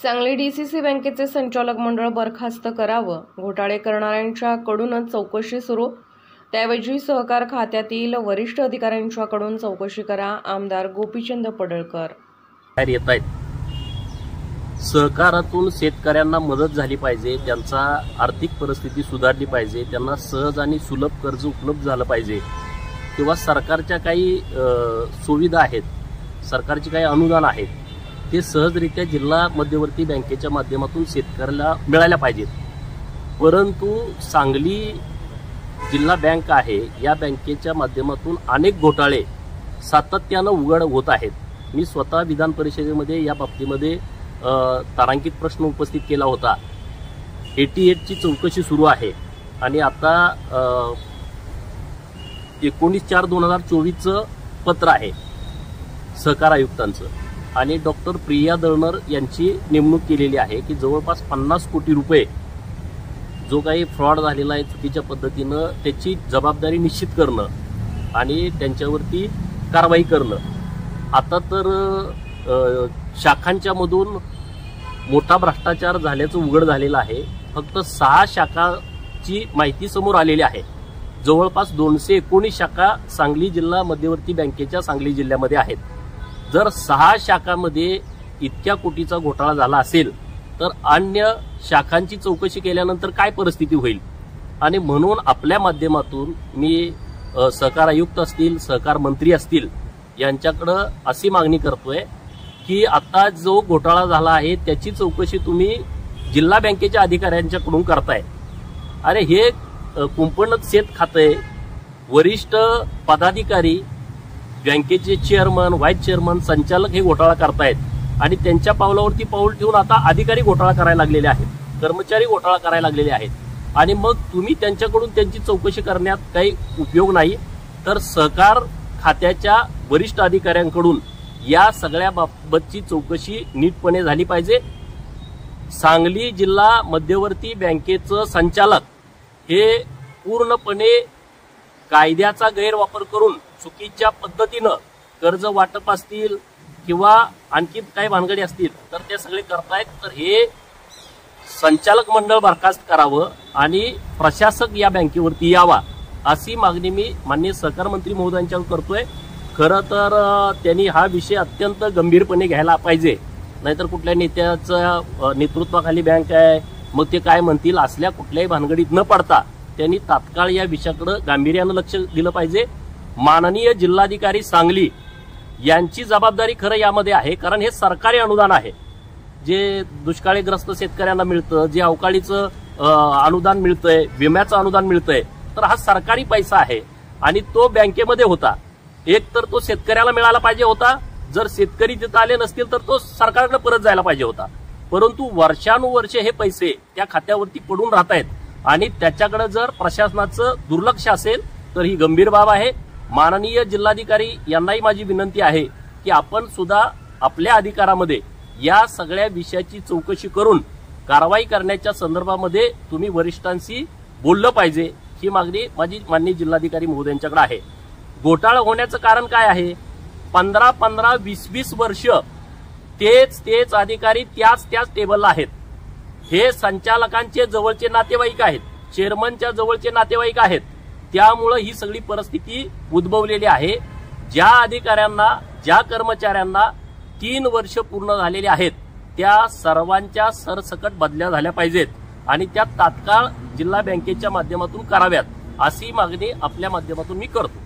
Sangli DCC बँकेचे संचालक मंडळ बरखास्त करावं, घोटाळे करणाऱ्यांच्याकडूनच चौकशी सुरू, त्याऐवजी सहकार खात्यातील वरिष्ठ अधिकाऱ्यांच्याकडून चौकशी करा, आमदार गोपीचंद पडळकर येत आहेत। सहकारातून शेतकऱ्यांना मदत झाली पाहिजे, त्यांचा आर्थिक परिस्थिती सुधारली पाहिजे, त्यांना सहज आणि सुलभ कर्ज उपलब्ध झालं पाहिजे किंवा सरकारच्या काही सुविधा आहेत, सरकारची काही अनुदान आहेत, ते सहजरित्या जिल्हा मध्यवर्ती बँकेच्या माध्यमातून शेतकऱ्याला मिळायला पाहिजेत। परंतु सांगली जिल्हा बँक आहे, या बँकेच्या माध्यमातून अनेक घोटाळे सातत्यानं उघड होत आहेत। मी स्वतः विधान परिषदेमध्ये या बाबतीमध्ये तारांकित प्रश्न उपस्थित केला होता। 88 ची चौकशी सुरू आहे आणि आता 19/4/2024 पत्र आहे सहकार आयुक्तांचं आणि डॉक्टर प्रिया दळणर यांची नेमणूक केलेली आहे की जवळपास 50 कोटी रुपये जो काही फ्रॉड झालेला आहे चुकीच्या पद्धतीनं, त्याची जबाबदारी निश्चित करणं आणि त्यांच्यावरती कारवाई करणं। आता तर शाखांच्या मधून मोठा भ्रष्टाचार झाल्याचं उघड झालेलं आहे। फक्त 6 शाखांची माहिती समोर आलेली आहे। जवळपास 219 शाखा सांगली जिल्हा मध्यवर्ती बँकेच्या सांगली जिल्ह्यामध्ये आहेत। जर 6 शाखांमध्ये इतक्या कोटीचा घोटाळा झाला असेल तर अन्य शाखांची चौकशी केल्यानंतर काय परिस्थिती होईल। आणि म्हणून आपल्या माध्यमातून मी सहकार आयुक्त असतील, सहकार मंत्री असतील यांच्याकडे अशी मागणी करतोय की आता जो घोटाळा झाला आहे त्याची चौकशी तुम्ही जिल्हा बँकेच्या अधिकाऱ्यांच्याकडून करताय। अरे हे कुंपणच शेत खातंय, वरिष्ठ पदाधिकारी, बँकेचे चेअरमन, व्हाईस चेअरमन, संचालक हे घोटाळा करतायत आणि त्यांच्या पावलावरती पाऊल ठेवून आता अधिकारी घोटाळा करायला लागलेले आहेत, कर्मचारी घोटाळा करायला लागलेले आहेत। आणि मग तुम्ही त्यांच्याकडून त्यांची चौकशी करण्यात काही उपयोग नाही, तर सहकार खात्याच्या वरिष्ठ अधिकाऱ्यांकडून या सगळ्या बाबतची चौकशी नीटपणे झाली पाहिजे। सांगली जिल्हा मध्यवर्ती बँकेचं संचालक हे पूर्णपणे कायद्याचा गैरवापर करून चुकीच्या पद्धतीनं कर्ज वाटप असतील किंवा आणखी काही भानगडी असतील तर ते सगळे करतायत। तर हे संचालक मंडळ बरखास्त करावं आणि प्रशासक या बँकेवरती यावा अशी मागणी मी माननीय सहकार मंत्री महोदयांच्याकडे करतोय। खरं तर त्यांनी हा विषय अत्यंत गंभीरपणे घ्यायला पाहिजे, नाहीतर कुठल्या नेत्याच्या नेतृत्वाखाली बँक आहे मग ते काय म्हणतील असल्या कुठल्याही भानगडीत न पडता त्यांनी तात्काळ या विषयाकडे गांभीर्यानं लक्ष दिलं पाहिजे। माननीय जिल्हाधिकारी सांगली यांची जबाबदारी खरं यामध्ये आहे, कारण हे सरकारी अनुदान आहे जे दुष्काळीग्रस्त शेतकऱ्यांना मिळतं, जे अवकाळीचं अनुदान मिळतंय, विम्याचं अनुदान मिळतंय, तर हा सरकारी पैसा आहे आणि तो बँकेमध्ये होता। एक तर तो शेतकऱ्याला मिळाला पाहिजे होता, जर शेतकरी तिथं आले नसतील तर तो सरकारकडे परत जायला पाहिजे होता। परंतु वर्षानुवर्षे हे पैसे त्या खात्यावरती पडून राहत आहेत आणि त्याच्याकडे जर प्रशासनाचं दुर्लक्ष असेल तर ही गंभीर बाब आहे। माननीय जिल्हाधिकारी यांनाही माझी विनंती आहे की आपण सुद्धा आपल्या अधिकारामध्ये या सगळ्या विषयाची चौकशी करून कारवाई करण्याच्या संदर्भामध्ये तुम्ही वरिष्ठांशी बोललं पाहिजे, ही मागणी माझी माननीय जिल्हाधिकारी महोदयांच्याकडे आहे। घोटाळा होण्याचं कारण काय आहे? 15-15, 20-20 वर्ष तेच अधिकारी त्याच टेबलला आहेत। हे संचालकांचे जवळचे नातेवाईक आहेत, चेअरमनच्या जवळचे नातेवाईक आहेत, त्यामुळे ही सगळी परिस्थिती उद्भवलेली आहे। ज्या अधिकाऱ्यांना, ज्या कर्मचाऱ्यांना 3 वर्ष पूर्ण झालेले आहेत त्या सर्वांच्या सरसकट बदल्या झाल्या पाहिजेत आणि त्या तात्काळ जिल्हा बँकेच्या माध्यमातून कराव्यात अशी मागणी आपल्या माध्यमातून मी करतो।